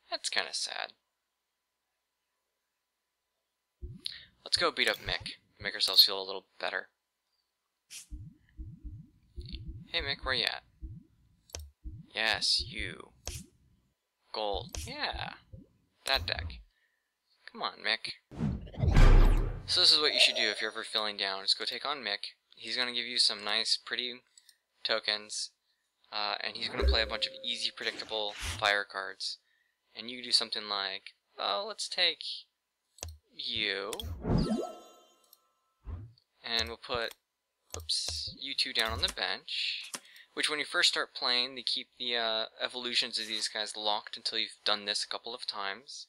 That's kind of sad. Let's go beat up Mick. Make ourselves feel a little better. Hey Mick, where you at? Yes, you. Gold. Yeah. That deck. Come on, Mick. So this is what you should do if you're ever feeling down. Is go take on Mick. He's going to give you some nice, pretty tokens. And he's going to play a bunch of easy, predictable fire cards. And you do something like, oh, let's take you. And we'll put, oops, you two down on the bench. Which when you first start playing, they keep the evolutions of these guys locked until you've done this a couple of times.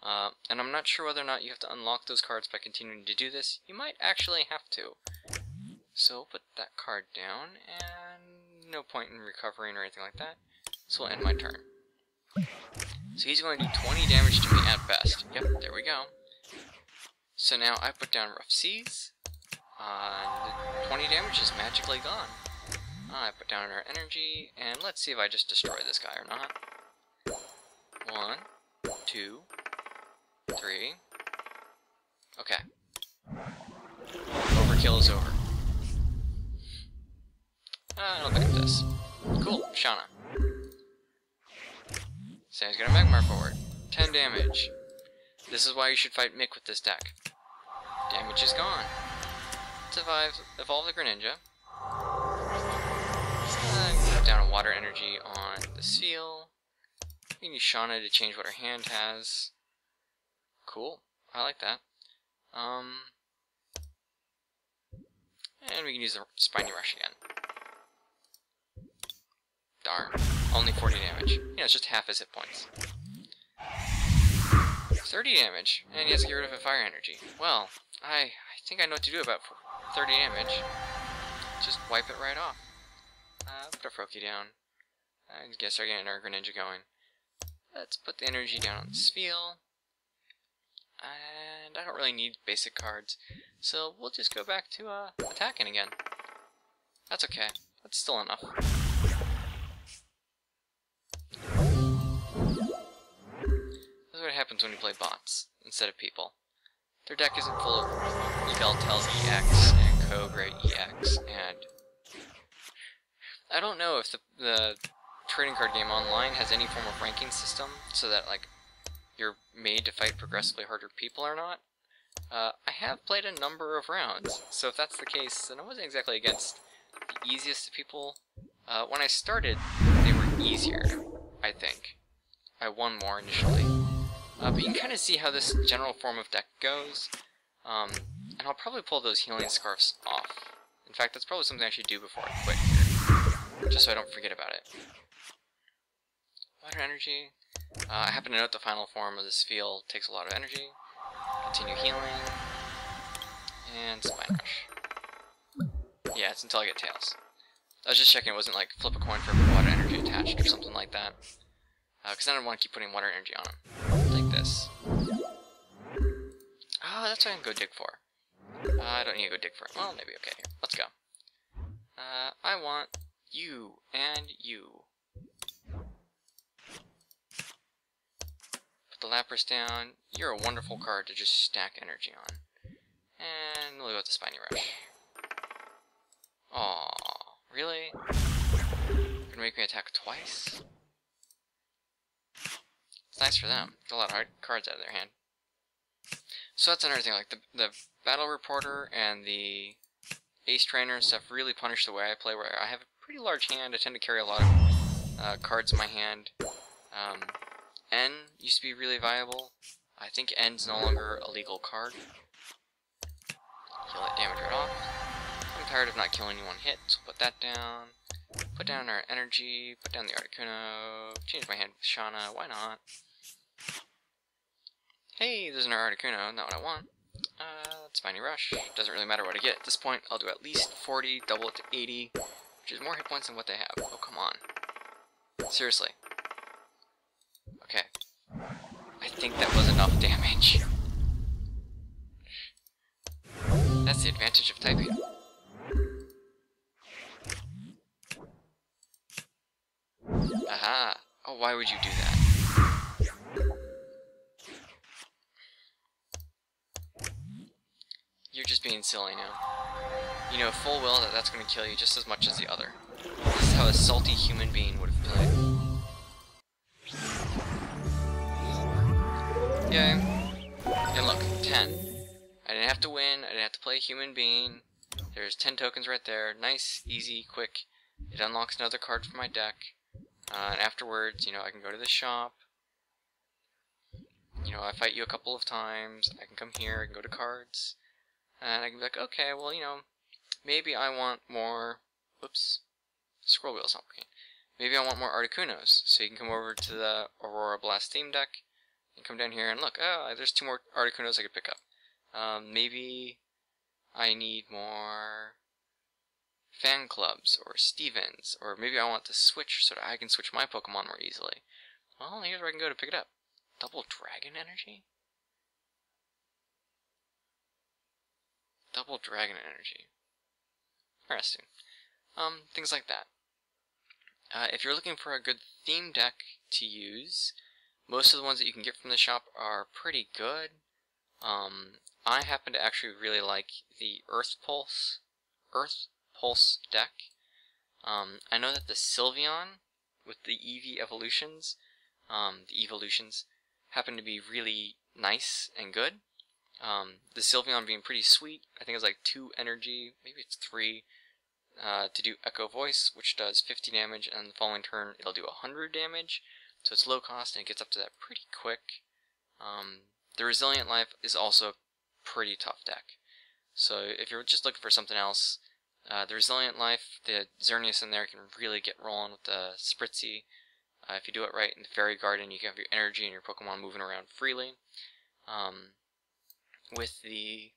And I'm not sure whether or not you have to unlock those cards by continuing to do this. You might actually have to. So put that card down, and no point in recovering or anything like that. So we'll end my turn. So he's going to do 20 damage to me at best. Yep, there we go. So now I put down Rough Seas. The 20 damage is magically gone. I put down our energy, and let's see if I just destroy this guy or not. 1, 2, 3. Okay. Overkill is over. I'll pick up this. Cool, Shauna. So he's got a Magmar forward. 10 damage. This is why you should fight Mick with this deck. Damage is gone. Let's evolve the Greninja. Put down a water energy on the seal. We can use Shauna to change what her hand has. Cool. I like that. And we can use the Spiny Rush again. Darn. Only 40 damage. You know, it's just half his hit points. 30 damage. And he has to get rid of a fire energy. Well, I think I know what to do about 30 damage. Just wipe it right off. Put a Froakie down. I guess start getting our Greninja going. Let's put the energy down on the Spheal. And I don't really need basic cards. So we'll just go back to attacking again. That's okay. That's still enough. This is what happens when you play bots instead of people. Their deck isn't full of Yveltal's EX and Kogre EX, and I don't know if the trading card game online has any form of ranking system so that like you're made to fight progressively harder people or not. I have played a number of rounds, so if that's the case, then I wasn't exactly against the easiest of people. When I started, they were easier, I think. I won more initially. But you can kind of see how this general form of deck goes. And I'll probably pull those healing scarfs off. In fact, that's probably something I should do before I quit here, just so I don't forget about it. Water energy. I happen to note the final form of this field takes a lot of energy. Continue healing. And Spine Rush. Yeah, it's until I get Tails. I was just checking it wasn't like flip a coin for water energy attached or something like that. Because I don't want to keep putting water energy on him. Like this. Oh, that's what I can go dig for. I don't need to go dig for it. Well, maybe okay. Here, let's go. I want you and you. Put the Lapras down. You're a wonderful card to just stack energy on. And we'll go with the Spiny Rush. Aww, really? Gonna make me attack twice? It's nice for them. Get a lot of hard cards out of their hand. So that's another thing, like the Battle Reporter and the Ace Trainer and stuff really punish the way I play, where I have a pretty large hand. I tend to carry a lot of cards in my hand. N used to be really viable. I think N's no longer a legal card. Heal that damage right off. I'm tired of not killing you one hit, so put that down. Put down our energy, put down the Articuno, change my hand with Shauna, why not? Hey, there's another Articuno, not what I want. Spiny Rush, doesn't really matter what I get at this point. I'll do at least 40, double it to 80, which is more hit points than what they have. Oh, come on. Seriously. Okay. I think that was enough damage. That's the advantage of typing. Aha! Oh, why would you do that? being silly now. You know full well that that's going to kill you just as much as the other. This is how a salty human being would have played. Yay. And look, 10. I didn't have to win, I didn't have to play a human being. There's 10 tokens right there. Nice, easy, quick. It unlocks another card for my deck. And afterwards, you know, I can go to the shop. You know, I fight you a couple of times. I can come here, I can go to cards. And I can be like, okay, well, you know, maybe I want more... Whoops. Scroll wheel's not working. Maybe I want more Articunos. So you can come over to the Aurora Blast theme deck. And come down here and look, oh, there's 2 more Articunos I could pick up. Maybe I need more fan clubs or Stevens, or maybe I want to switch so that I can switch my Pokemon more easily. Well, here's where I can go to pick it up. Double Dragon Energy? Double Dragon Energy. Interesting. Things like that. If you're looking for a good theme deck to use, most of the ones that you can get from the shop are pretty good. I happen to actually really like the Earth Pulse deck. I know that the Sylveon with the Eevee evolutions, happen to be really nice and good. The Sylveon being pretty sweet. I think it's like 2 energy, maybe it's 3, to do Echo Voice, which does 50 damage, and the following turn it'll do 100 damage. So it's low cost and it gets up to that pretty quick. The Resilient Life is also a pretty tough deck. So if you're just looking for something else, the Resilient Life, the Xerneas in there can really get rolling with the Spritzy. If you do it right in the Fairy Garden, you can have your energy and your Pokemon moving around freely. With the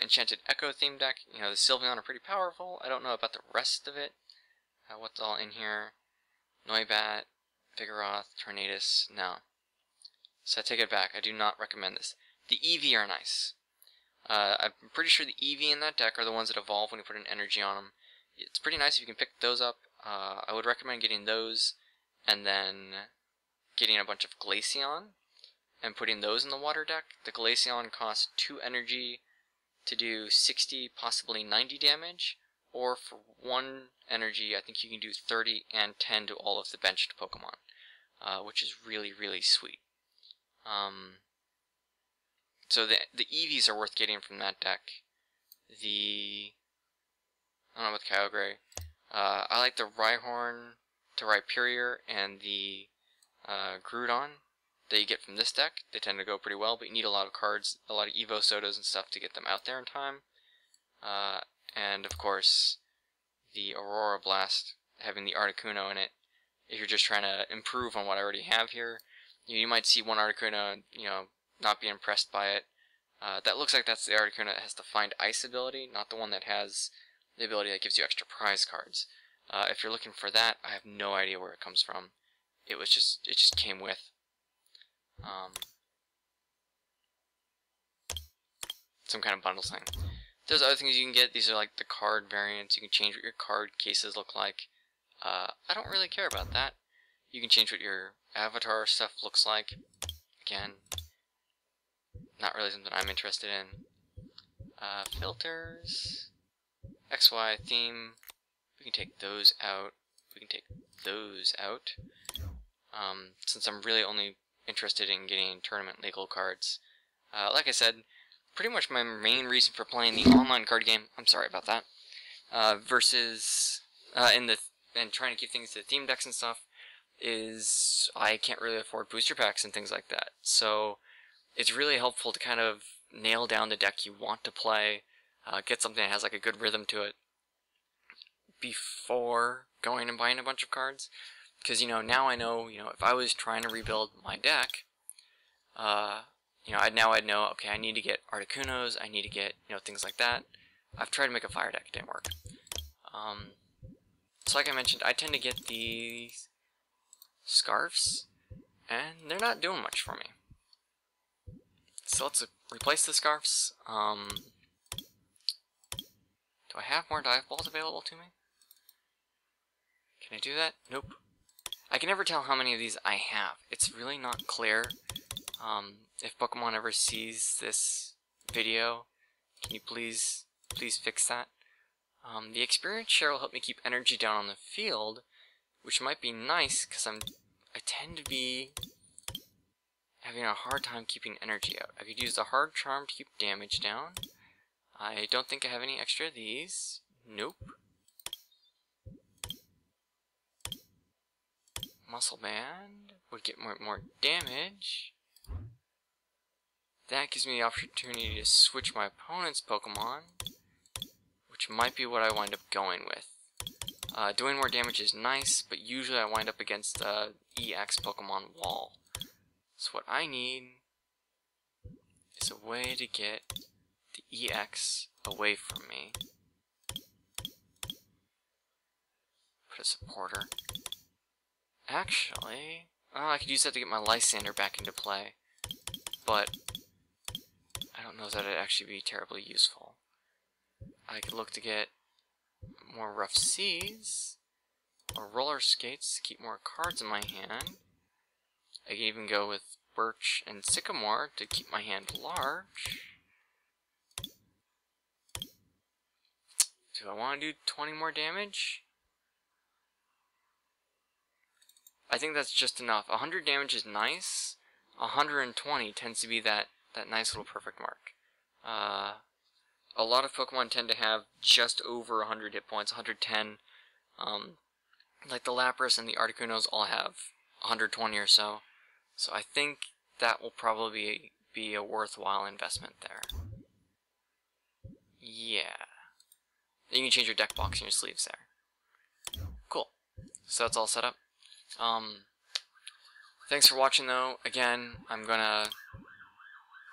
Enchanted Echo theme deck, you know, the Sylveon are pretty powerful. I don't know about the rest of it. What's all in here? Noibat, Vigoroth, Tornadus, no. So I take it back, I do not recommend this. The Eevee are nice. I'm pretty sure the Eevee in that deck are the ones that evolve when you put an energy on them. It's pretty nice if you can pick those up. I would recommend getting those, and then getting a bunch of Glaceon, and putting those in the water deck. The Glaceon costs 2 energy to do 60, possibly 90 damage, or for 1 energy, I think you can do 30 and 10 to all of the benched Pokemon, which is really, really sweet. So the Eevees are worth getting from that deck. I don't know about the Kyogre. I like the Rhyhorn to Rhyperior and the Groudon that you get from this deck. They tend to go pretty well, but you need a lot of cards, a lot of Evo Sodas and stuff to get them out there in time. And of course, the Aurora Blast having the Articuno in it. If you're just trying to improve on what I already have here, you might see one Articuno, you know, not be impressed by it. That looks like that's the Articuno that has the Find Ice ability, not the one that has the ability that gives you extra prize cards. If you're looking for that, I have no idea where it comes from. It just came with. Some kind of bundle thing. There's other things you can get. These are like the card variants. You can change what your card cases look like. I don't really care about that. You can change what your avatar stuff looks like. Again, not really something I'm interested in. Filters, XY theme. We can take those out. We can take those out. Since I'm really only interested in getting tournament legal cards. Like I said, pretty much my main reason for playing the online card game, I'm sorry about that, versus and trying to keep things to theme decks and stuff, is I can't really afford booster packs and things like that. So it's really helpful to kind of nail down the deck you want to play, get something that has like a good rhythm to it before going and buying a bunch of cards. Because, you know, now I know, you know, if I was trying to rebuild my deck, you know, I'd know, okay, I need to get Articunos, I need to get, you know, things like that. I've tried to make a fire deck, it didn't work. So like I mentioned, I tend to get these scarves, and they're not doing much for me. So let's replace the scarves. Do I have more dive balls available to me? Can I do that? Nope. I can never tell how many of these I have. It's really not clear. If Pokemon ever sees this video, Can you please fix that? The experience share will help me keep energy down on the field, which might be nice because I tend to be having a hard time keeping energy out. I could use the hard charm to keep damage down. I don't think I have any extra of these. Nope. Muscle Band would get more damage. That gives me the opportunity to switch my opponent's Pokemon, which might be what I wind up going with. Doing more damage is nice, but usually I wind up against the EX Pokemon wall. So what I need is a way to get the EX away from me. Put a supporter. Actually, I could use that to get my Lysander back into play, but I don't know if that would actually be terribly useful. I could look to get more Rough Seas, or Roller Skates to keep more cards in my hand. I could even go with Birch and Sycamore to keep my hand large. Do I want to do 20 more damage? I think that's just enough. 100 damage is nice. 120 tends to be that nice little perfect mark. A lot of Pokemon tend to have just over 100 hit points, 110. Like the Lapras and the Articunos all have 120 or so. So I think that will probably be a worthwhile investment there. Yeah. You can change your deck box and your sleeves there. Cool. So that's all set up. Thanks for watching though. Again, I'm gonna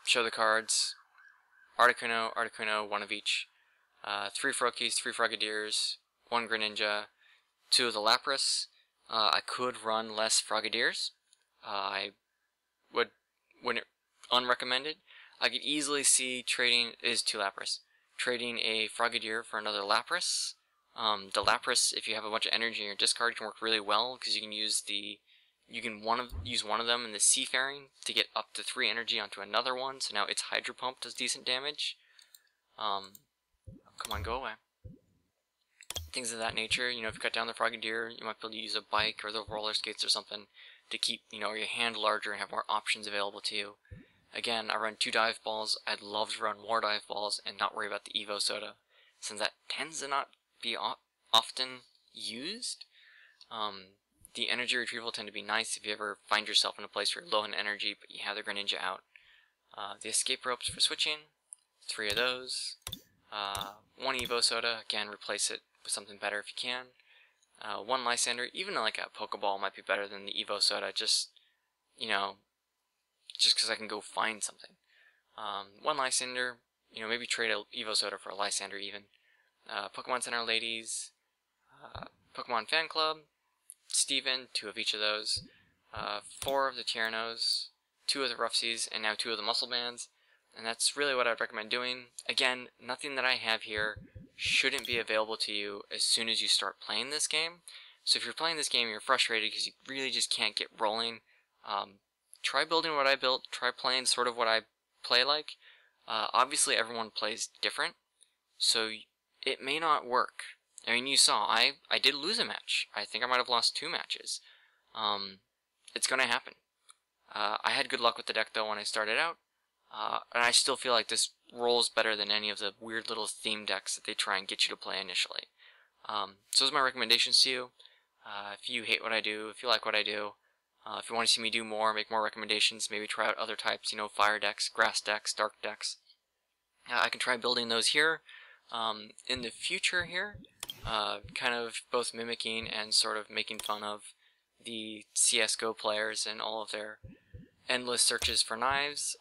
show the cards. Articuno, one of each. 3 Froakies, 3 Frogadiers, 1 Greninja, 2 of the Lapras. I could run less Frogadiers. I wouldn't unrecommended. I could easily see trading 2 Lapras. Trading a Frogadier for another Lapras. The Lapras, if you have a bunch of energy in your discard, can work really well because you can use use one of them in the Seafaring to get up to 3 energy onto another one. So now its Hydro Pump does decent damage. Come on, go away. Things of that nature. You know, if you cut down the Frogadier, you might be able to use a bike or the roller skates or something to keep, your hand larger and have more options available to you. Again, I run 2 Dive Balls. I'd love to run more Dive Balls and not worry about the Evo Soda, since that tends to not be often used. The energy retrieval tend to be nice if you ever find yourself in a place where you're low in energy but you have the Greninja out. The escape ropes for switching, 3 of those. 1 Evo Soda, again, replace it with something better if you can. 1 Lysander, even like a Pokeball might be better than the Evo Soda, just because I can go find something. 1 Lysander, maybe trade a Evo Soda for a Lysander even. Pokemon Center Ladies, Pokemon Fan Club, Steven, 2 of each of those, 4 of the Tyrannos, 2 of the Rough Seas, and now 2 of the Muscle Bands. And that's really what I'd recommend doing. Again, nothing that I have here shouldn't be available to you as soon as you start playing this game. So if you're playing this game and you're frustrated because you really just can't get rolling, try building what I built, try playing sort of what I play like. Obviously everyone plays different, so it may not work. I mean, you saw, I did lose a match. I think I might have lost 2 matches. It's gonna happen. I had good luck with the deck though when I started out, and I still feel like this rolls better than any of the weird little theme decks that they try and get you to play initially. So those are my recommendations to you. If you hate what I do, if you like what I do, if you want to see me do more, make more recommendations, maybe try out other types, fire decks, grass decks, dark decks, I can try building those here. In the future here, kind of both mimicking and sort of making fun of the CSGO players and all of their endless searches for knives.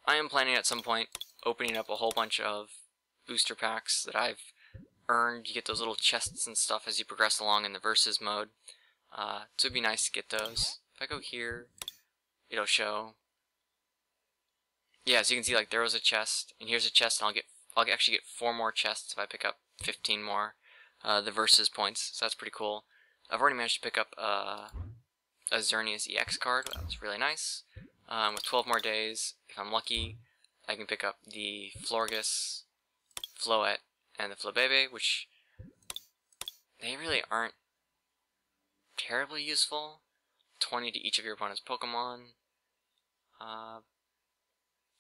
I am planning at some point opening up a whole bunch of booster packs that I've earned. You get those little chests and stuff as you progress along in the versus mode. So it'd be nice to get those. If I go here, it'll show. Yeah, so you can see like there was a chest, and here's a chest, and I'll actually get 4 more chests if I pick up 15 more the versus points. So that's pretty cool. I've already managed to pick up a Xerneas EX card. That's really nice. With 12 more days, if I'm lucky, I can pick up the Florges Floette, and the Flabebe, which they really aren't terribly useful. 20 to each of your opponent's Pokemon.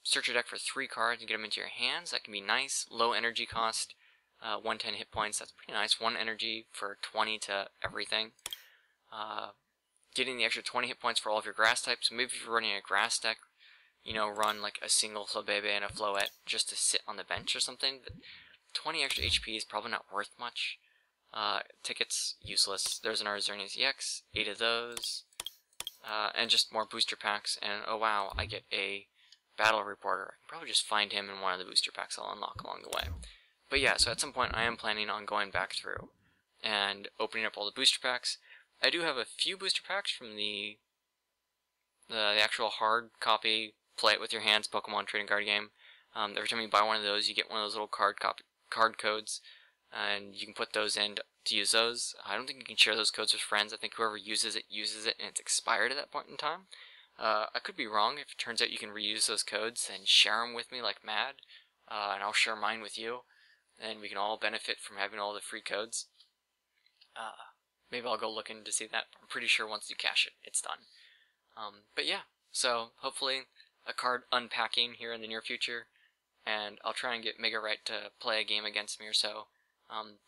Search your deck for 3 cards and get them into your hands. That can be nice. Low energy cost, 110 hit points. That's pretty nice. 1 energy for 20 to everything. Getting the extra 20 hit points for all of your grass types. Maybe if you're running a grass deck, you know, run like a single Flabebe and a Floette just to sit on the bench or something. But 20 extra HP is probably not worth much. Tickets, useless. There's an Xerneas EX, 8 of those. And just more booster packs. And oh wow, I get a Battle Reporter. I can probably just find him in one of the booster packs I'll unlock along the way. But yeah, so at some point I am planning on going back through and opening up all the booster packs. I do have a few booster packs from the actual hard copy play it with your hands Pokemon trading card game. Every time you buy one of those, you get one of those little card codes, and you can put those in to use those. I don't think you can share those codes with friends. I think whoever uses it, and it's expired at that point in time. I could be wrong. If it turns out you can reuse those codes, and share them with me like mad, and I'll share mine with you, and we can all benefit from having all the free codes. Maybe I'll go looking to see that. I'm pretty sure once you cash it, it's done. But yeah, so hopefully a card unpacking here in the near future, and I'll try and get Megawrite to play a game against me or so.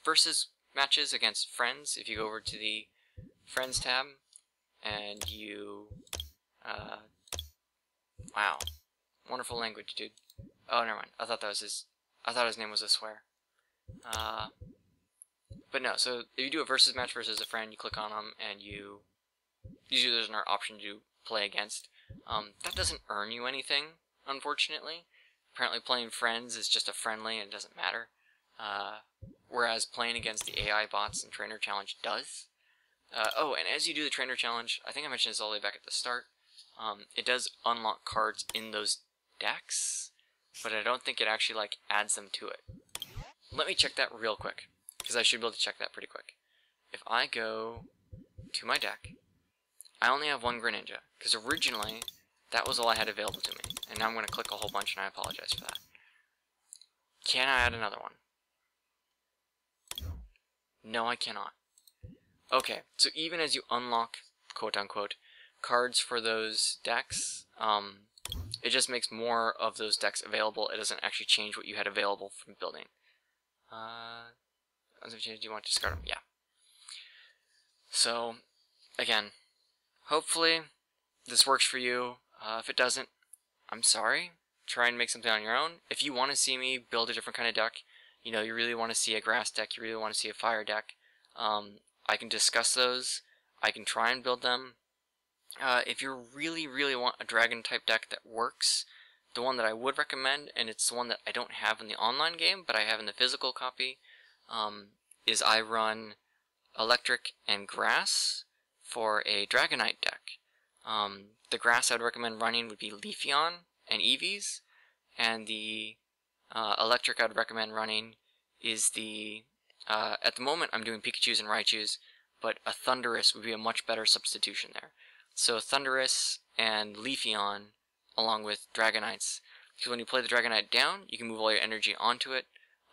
Versus matches against friends, if you go over to the Friends tab, and you... wow. Wonderful language, dude. Oh, never mind. I thought his name was a swear. But no, so if you do a versus match versus a friend, you click on them, and usually there's another option to play against. That doesn't earn you anything, unfortunately. Apparently playing friends is just a friendly and it doesn't matter. Whereas playing against the AI bots and Trainer Challenge does. Oh, and as you do the Trainer Challenge, I think I mentioned this all the way back at the start, it does unlock cards in those decks, but I don't think it actually, like, adds them to it. Let me check that real quick, because I should be able to check that pretty quick. If I go to my deck, I only have 1 Greninja, because originally that was all I had available to me, and now I'm going to click a whole bunch, and I apologize for that. Can I add another one? No, I cannot. Okay, so even as you unlock, quote-unquote, cards for those decks, it just makes more of those decks available. It doesn't actually change what you had available from building. Do you want to discard them? Yeah. So, again, hopefully this works for you. If it doesn't, I'm sorry. Try and make something on your own. If you want to see me build a different kind of deck, you know, you really want to see a grass deck, you really want to see a fire deck, I can discuss those. I can try and build them. If you really, really want a dragon type deck that works, the one that I would recommend, and it's the one that I don't have in the online game, but I have in the physical copy, is I run electric and grass for a Dragonite deck. The grass I would recommend running would be Leafeon and Eevees, and the electric I would recommend running is the... at the moment I'm doing Pikachus and Raichus, but a Thundurus would be a much better substitution there. So Thundurus and Leafeon along with Dragonites, because when you play the Dragonite down, you can move all your energy onto it,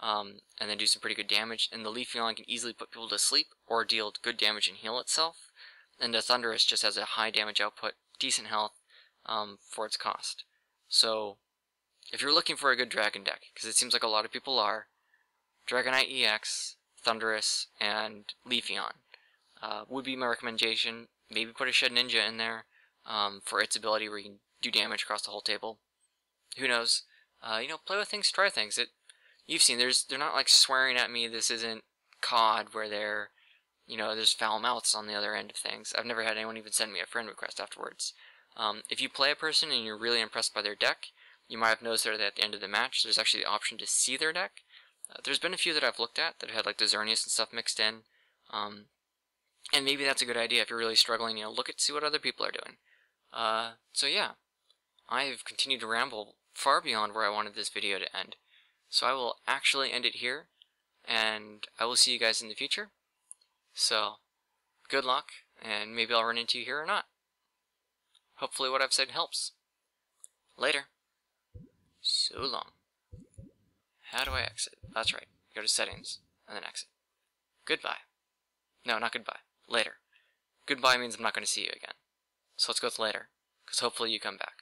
and then do some pretty good damage, and the Leafeon can easily put people to sleep or deal good damage and heal itself, and the Thundurus just has a high damage output, decent health, for its cost. So if you're looking for a good dragon deck, because it seems like a lot of people are, Dragonite EX, Thundurus, and Leafeon would be my recommendation. Maybe put a Shed Ninja in there for its ability where you can do damage across the whole table. Who knows? You know, play with things, try things. You've seen, they're not like swearing at me. This isn't COD where they're, you know, there's foul mouths on the other end of things. I've never had anyone even send me a friend request afterwards. If you play a person and you're really impressed by their deck, you might have noticed that at the end of the match, there's actually the option to see their deck. There's been a few that I've looked at that had like the Xerneas and stuff mixed in. And maybe that's a good idea if you're really struggling, you know, look at, see what other people are doing. So yeah, I've continued to ramble far beyond where I wanted this video to end. So I will actually end it here, and I will see you guys in the future. So, good luck, and maybe I'll run into you here or not. Hopefully what I've said helps. Later. So long. How do I exit? That's right. Go to settings, and then exit. Goodbye. No, not goodbye. Later. Goodbye means I'm not going to see you again. So let's go with later, because hopefully you come back.